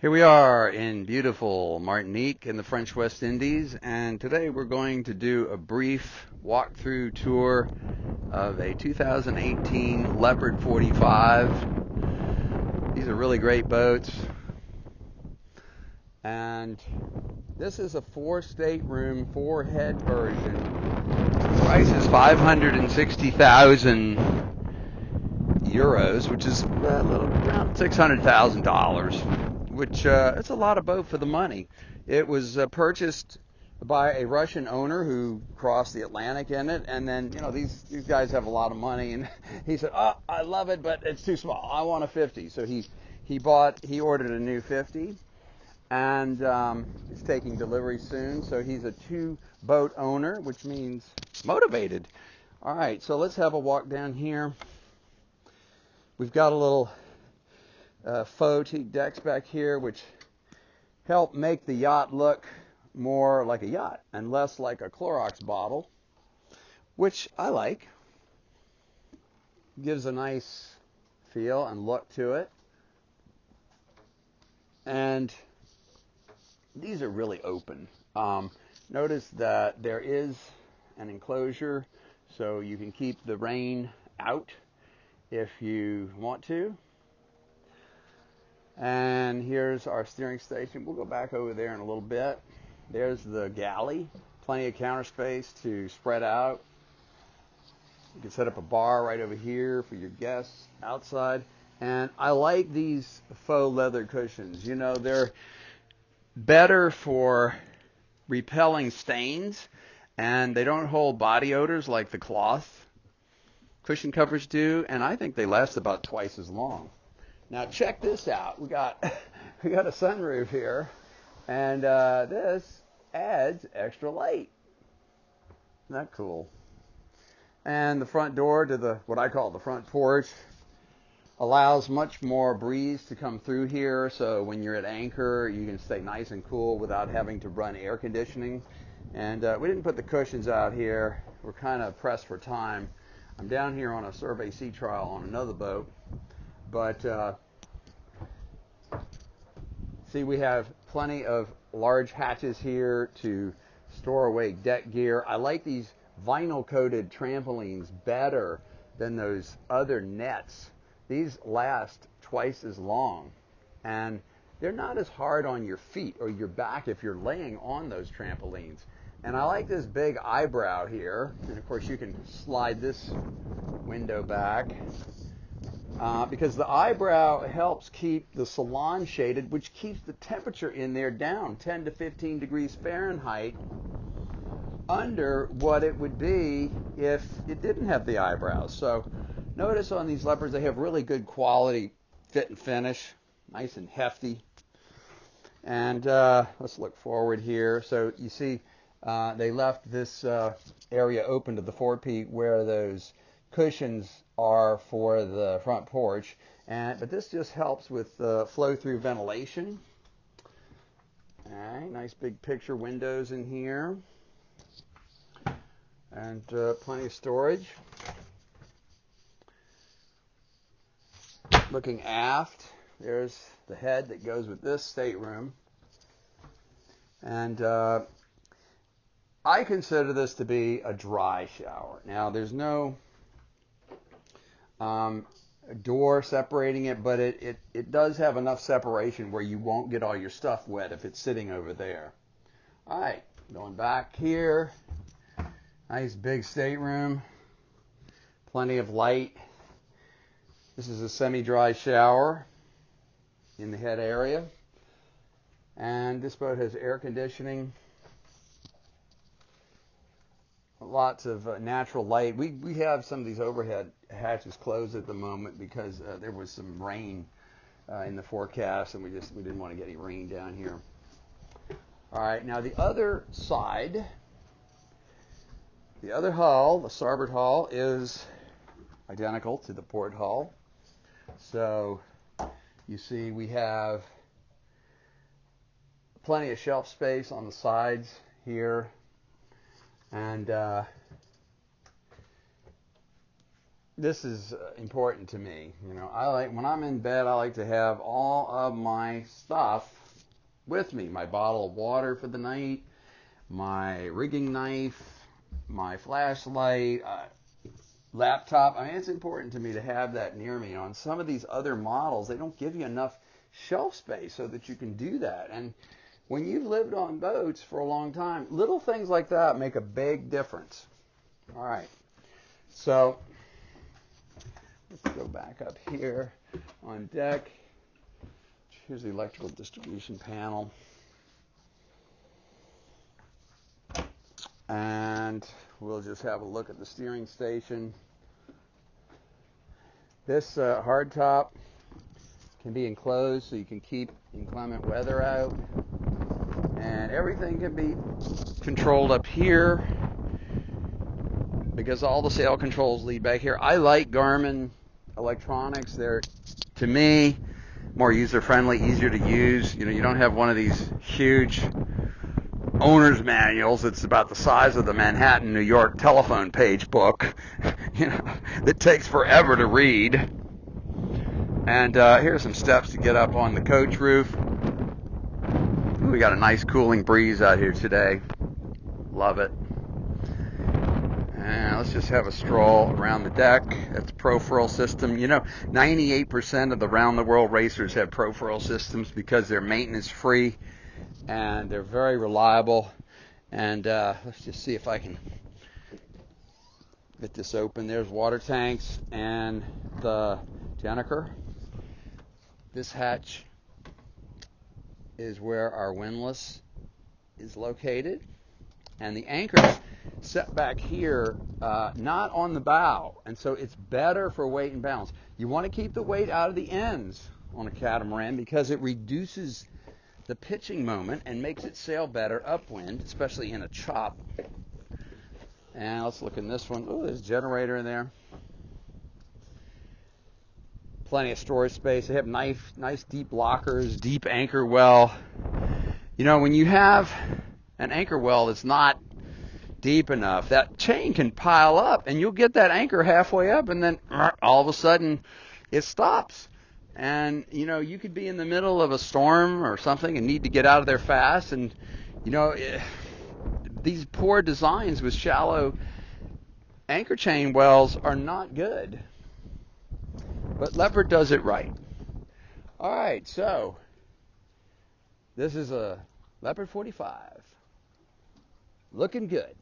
Here we are in beautiful Martinique in the French West Indies, and today we're going to do a brief walkthrough tour of a 2018 Leopard 45. These are really great boats, and this is a 4-stateroom, 4-head version. The price is 560,000 euros, which is around $600,000. Which it's a lot of boat for the money. It was purchased by a Russian owner who crossed the Atlantic in it, and then these guys have a lot of money, and he said, "Oh, I love it, but it's too small. I want a 50." So he ordered a new 50, and he's taking delivery soon. So he's a 2-boat owner, which means motivated. All right, so let's have a walk down here. We've got a little faux teak decks back here, which help make the yacht look more like a yacht and less like a Clorox bottle, which I like. Gives a nice feel and look to it. And these are really open. Notice that there is an enclosure, so you can keep the rain out if you want to. And here's our steering station. We'll go back over there in a little bit. There's the galley. Plenty of counter space to spread out. You can set up a bar right over here for your guests outside. And I like these faux leather cushions. They're better for repelling stains, and they don't hold body odors like the cloth cushion covers do. And I think they last about twice as long. Now check this out. We got a sunroof here, and this adds extra light. Isn't that cool? And the front door to what I call the front porch allows much more breeze to come through here. So when you're at anchor, you can stay nice and cool without having to run air conditioning. And we didn't put the cushions out here. We're kind of pressed for time. I'm down here on a survey sea trial on another boat. But see, we have plenty of large hatches here to store away deck gear. I like these vinyl-coated trampolines better than those other nets. These last twice as long, and they're not as hard on your feet or your back if you're laying on those trampolines. And I like this big eyebrow here, and of course you can slide this window back. Because the eyebrow helps keep the salon shaded, which keeps the temperature in there down 10 to 15 degrees Fahrenheit under what it would be if it didn't have the eyebrows. So notice on these Leopards, they have really good quality fit and finish, nice and hefty. And let's look forward here. So you see they left this area open to the forepeak where those cushions are for the front porch, but this just helps with flow-through ventilation. All right, nice big picture windows in here, and plenty of storage. Looking aft, there's the head that goes with this stateroom, and I consider this to be a dry shower. Now, there's no door separating it, but it does have enough separation where you won't get all your stuff wet if it's sitting over there. All right, going back here, nice big stateroom, plenty of light. This is a semi-dry shower in the head area, and this boat has air conditioning. Lots of natural light. We have some of these overhead hatches closed at the moment because there was some rain in the forecast, and we didn't want to get any rain down here. All right, now the other side, the other hull, the starboard hull, is identical to the port hull. So you see we have plenty of shelf space on the sides here. And this is important to me. You know, I like, when I'm in bed, I like to have all of my stuff with me. My bottle of water for the night, my rigging knife, my flashlight, laptop. I mean, it's important to me to have that near me. On some of these other models, they don't give you enough shelf space so that you can do that. And when you've lived on boats for a long time, little things like that make a big difference. All right. So let's go back up here on deck. Here's the electrical distribution panel. And we'll just have a look at the steering station. This hardtop can be enclosed so you can keep inclement weather out. And everything can be controlled up here because all the sail controls lead back here. I like Garmin electronics. They're, to me, more user-friendly, easier to use. You know, you don't have one of these huge owner's manuals that's about the size of the Manhattan, New York telephone page book, you know, that takes forever to read. And here's some steps to get up on the coach roof. Ooh, we got a nice cooling breeze out here today. Love it. And let's just have a stroll around the deck. That's Pro-Furl system. You know, 98% of the round-the-world racers have Pro-Furl systems because they're maintenance-free and they're very reliable. And let's just see if I can get this open. There's water tanks and the Jenniker. This hatch is where our windlass is located. And the anchor's set back here, not on the bow. And so it's better for weight and balance. You want to keep the weight out of the ends on a catamaran because it reduces the pitching moment and makes it sail better upwind, especially in a chop. And let's look in this one. Oh, there's a generator in there. Plenty of storage space. They have nice deep lockers, deep anchor well. You know, when you have an anchor well that's not deep enough, that chain can pile up and you'll get that anchor halfway up and then all of a sudden it stops. And, you know, you could be in the middle of a storm or something and need to get out of there fast. And, you know, these poor designs with shallow anchor chain wells are not good. But Leopard does it right. All right, so this is a Leopard 45. Looking good.